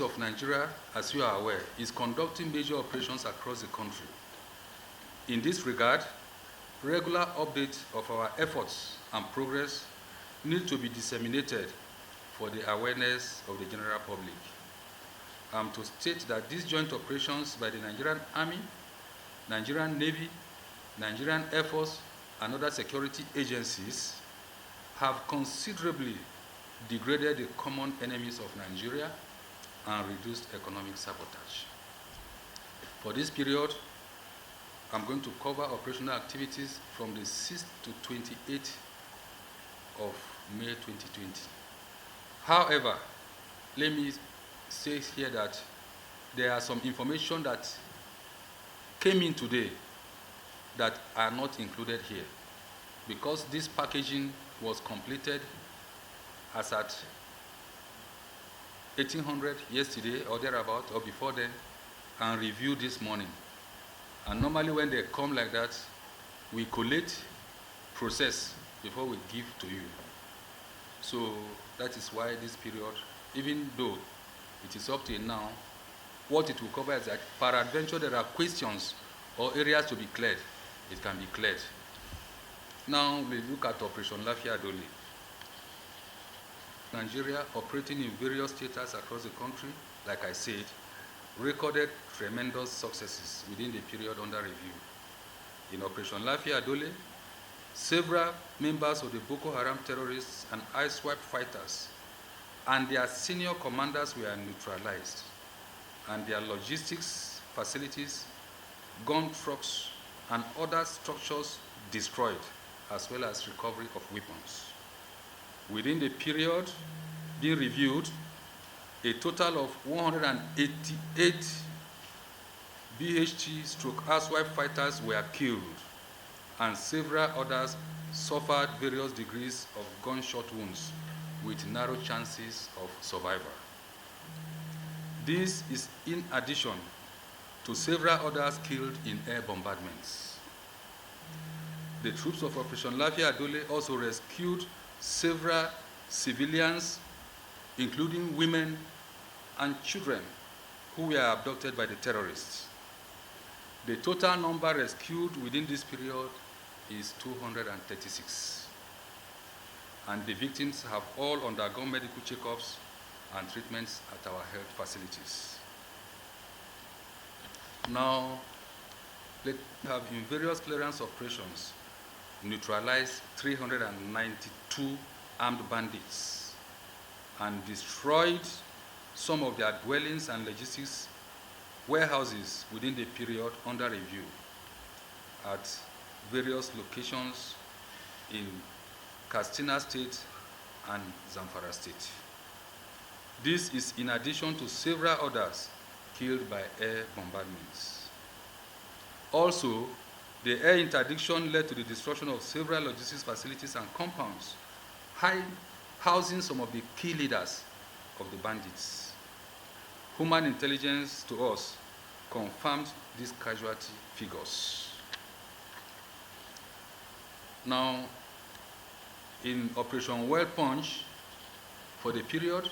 of Nigeria, as you are aware, is conducting major operations across the country. In this regard, regular updates of our efforts and progress need to be disseminated for the awareness of the general public. I'm to state that these joint operations by the Nigerian Army, Nigerian Navy, Nigerian Air Force, and other security agencies have considerably degraded the common enemies of Nigeria and reduced economic sabotage. For this period, I'm going to cover operational activities from the 6th to 28th of May 2020. However, let me say here that there are some information that came in today that are not included here, because this packaging was completed as at 1800 yesterday or thereabout, or before then, and reviewed this morning. And normally when they come like that, we collate, process before we give to you. So that is why this period, even though it is up till now, what it will cover is that peradventure there are questions or areas to be cleared, it can be cleared. Now we look at Operation Lafia Dole. Nigeria, operating in various theaters across the country, like I said, recorded tremendous successes within the period under review. In Operation Lafia Dole, several members of the Boko Haram terrorists and ISWAP fighters and their senior commanders were neutralized, and their logistics facilities, gun trucks, and other structures destroyed, as well as recovery of weapons. Within the period being reviewed, a total of 188 BHT/ISWAP fighters were killed, and several others suffered various degrees of gunshot wounds with narrow chances of survival. This is in addition to several others killed in air bombardments. The troops of Operation Lafia Dole also rescued several civilians, including women and children, who were abducted by the terrorists. The total number rescued within this period is 236. And the victims have all undergone medical checkups and treatments at our health facilities. Now, let's have in various clearance operations neutralized 392 armed bandits and destroyed some of their dwellings and logistics warehouses within the period under review at various locations in Katsina State and Zamfara State. This is in addition to several others killed by air bombardments. Also, the air interdiction led to the destruction of several logistics facilities and compounds, housing some of the key leaders of the bandits. Human intelligence to us confirmed these casualty figures. Now, in Operation Well Punch, for the period,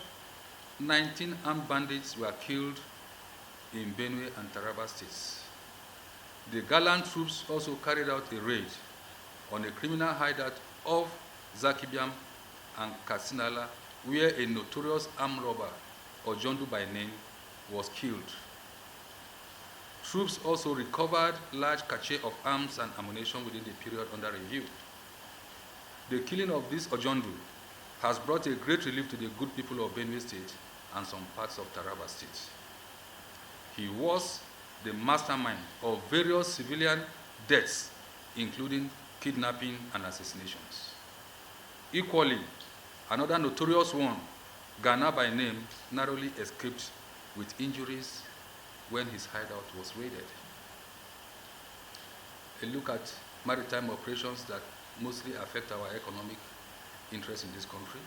19 armed bandits were killed in Benue and Taraba states. The gallant troops also carried out a raid on a criminal hideout of Zakibiam and Katsinala, where a notorious armed robber, Ojondu by name, was killed. Troops also recovered large cache of arms and ammunition within the period under review. The killing of this Ojondu has brought a great relief to the good people of Benue State and some parts of Taraba State. He was the mastermind of various civilian deaths, including kidnapping and assassinations. Equally, another notorious one, Ghana by name, narrowly escaped with injuries when his hideout was raided. A look at maritime operations that mostly affect our economic interests in this country.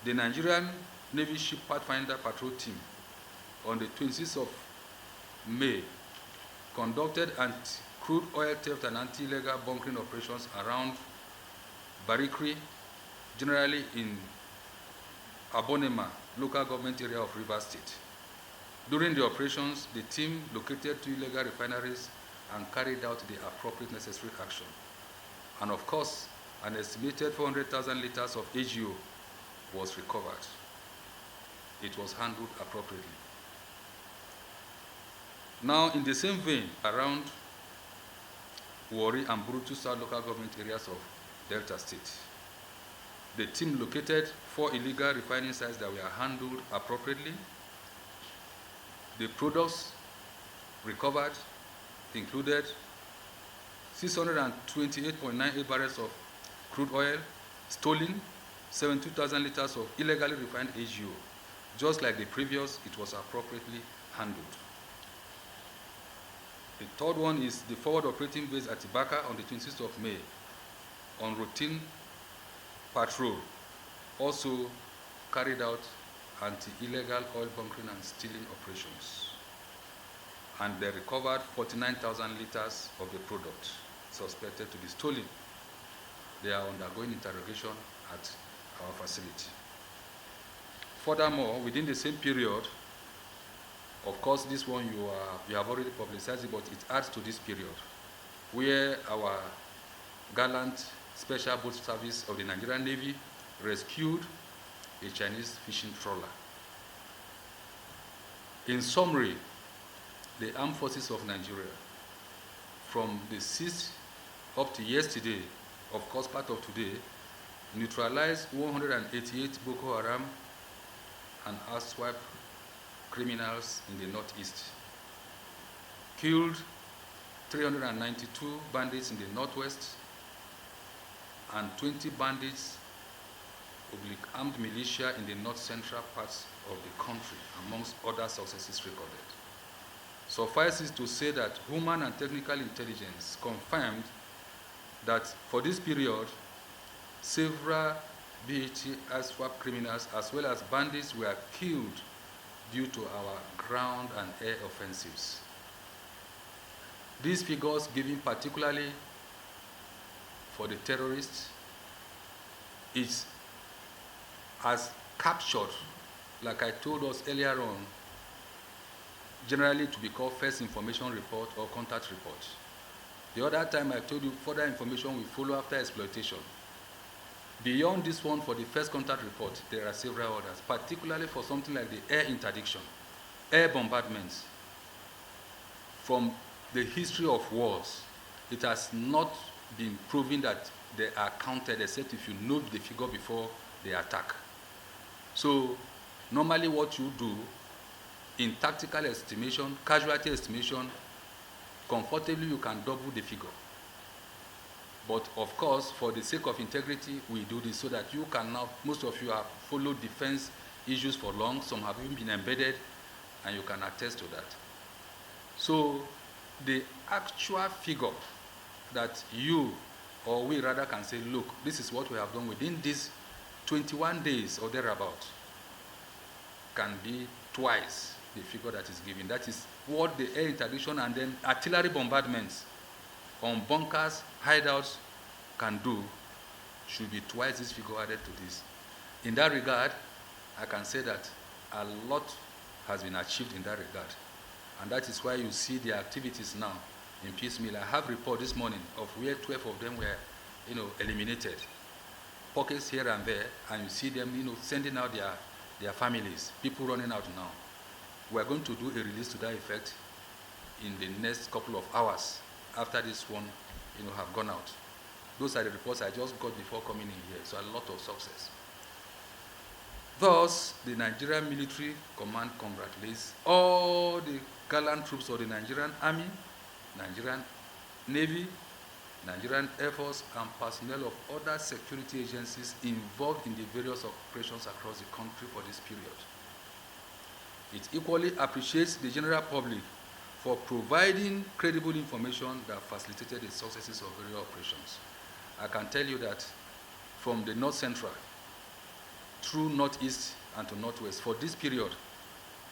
The Nigerian Navy Ship Pathfinder Patrol Team on the 26th of May conducted crude oil theft and anti-illegal bunkering operations around Barikri, generally in Abonema local government area of Rivers State. During the operations, the team located 2 illegal refineries and carried out the appropriate necessary action. And of course, an estimated 400,000 liters of AGO was recovered. It was handled appropriately. Now, in the same vein, around Warri and Burutu South local government areas of Delta State, the team located 4 illegal refining sites that were handled appropriately. The products recovered included 628.98 barrels of crude oil, stolen 72,000 liters of illegally refined AGO. Just like the previous, it was appropriately handled. The third one is the forward operating base at Ibaka on the 26th of May on routine patrol. Also carried out anti-illegal oil bunkering and stealing operations. And they recovered 49,000 liters of the product suspected to be stolen. They are undergoing interrogation at our facility. Furthermore, within the same period, of course, this one you have already publicized it, but it adds to this period, where our gallant Special Boat Service of the Nigerian Navy rescued a Chinese fishing trawler. In summary, the armed forces of Nigeria, from the 6th up to yesterday, of course part of today, neutralized 188 Boko Haram and ISWAP criminals in the northeast, killed 392 bandits in the northwest, and 20 bandits / armed militia in the north-central parts of the country, amongst other successes recorded. Suffice it to say that human and technical intelligence confirmed that for this period, several BHT ISWAP criminals as well as bandits were killed due to our ground and air offensives. These figures given particularly for the terrorists is as captured, like I told us earlier on, generally to be called first information report or contact report. The other time I told you further information will follow after exploitation. Beyond this one, for the first contact report, there are several others, particularly for something like the air interdiction, air bombardments. From the history of wars, it has not been proven that they are counted, except if you know the figure before the attack. So normally what you do in tactical estimation, casualty estimation, comfortably you can double the figure. But of course, for the sake of integrity, we do this so that you can now, most of you have followed defense issues for long, some have even been embedded, and you can attest to that. So the actual figure that you, or we rather can say, look, this is what we have done within these 21 days or thereabout, can be twice the figure that is given. That is what the air interdiction and then artillery bombardments on bunkers, hideouts can do, should be twice this figure added to this. In that regard, I can say that a lot has been achieved in that regard. And that is why you see the activities now in piecemeal. I have report this morning of where 12 of them were, eliminated. Pockets here and there, and you see them, sending out their families, people running out now. We are going to do a release to that effect in the next couple of hours after this one, have gone out. Those are the reports I just got before coming in here, so a lot of success. Thus, the Nigerian Military Command congratulates all the gallant troops of the Nigerian Army, Nigerian Navy, Nigerian Air Force, and personnel of other security agencies involved in the various operations across the country for this period. It equally appreciates the general public for providing credible information that facilitated the successes of various operations. I can tell you that from the North Central through Northeast and to Northwest, for this period,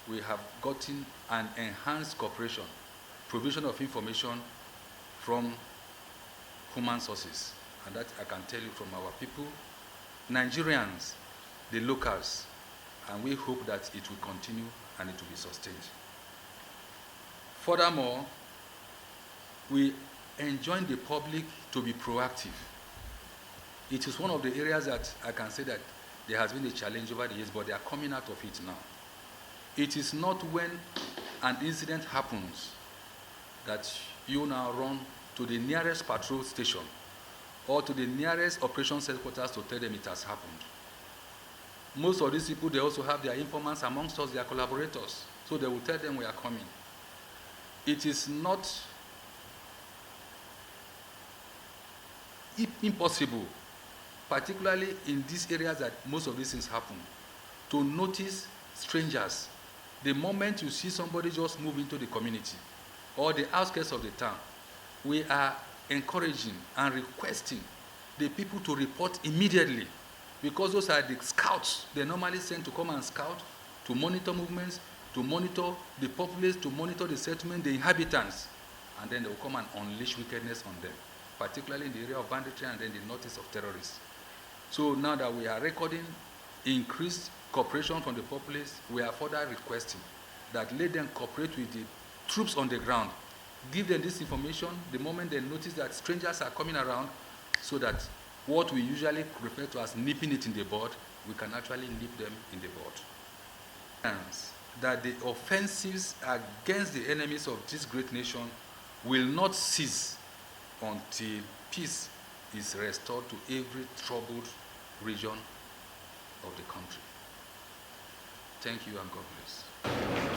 we have gotten an enhanced cooperation, provision of information from human sources. And that I can tell you from our people, Nigerians, the locals, and we hope that it will continue and it will be sustained. Furthermore, we enjoin the public to be proactive. It is one of the areas that I can say that there has been a challenge over the years, but they are coming out of it now. It is not when an incident happens that you now run to the nearest patrol station or to the nearest operations headquarters to tell them it has happened. Most of these people, they also have their informants amongst us, their collaborators, so they will tell them we are coming. It is not impossible, particularly in these areas that most of these things happen, to notice strangers. The moment you see somebody just move into the community or the outskirts of the town, we are encouraging and requesting the people to report immediately, because those are the scouts they normally send to come and scout, to monitor movements, to monitor the populace, to monitor the settlement, the inhabitants, and then they will come and unleash wickedness on them, particularly in the area of banditry and then the notice of terrorists. So now that we are recording increased cooperation from the populace, we are further requesting that let them cooperate with the troops on the ground. Give them this information the moment they notice that strangers are coming around, so that what we usually refer to as nipping it in the bud, we can actually nip them in the bud. That the offensives against the enemies of this great nation will not cease until peace is restored to every troubled region of the country. Thank you and God bless.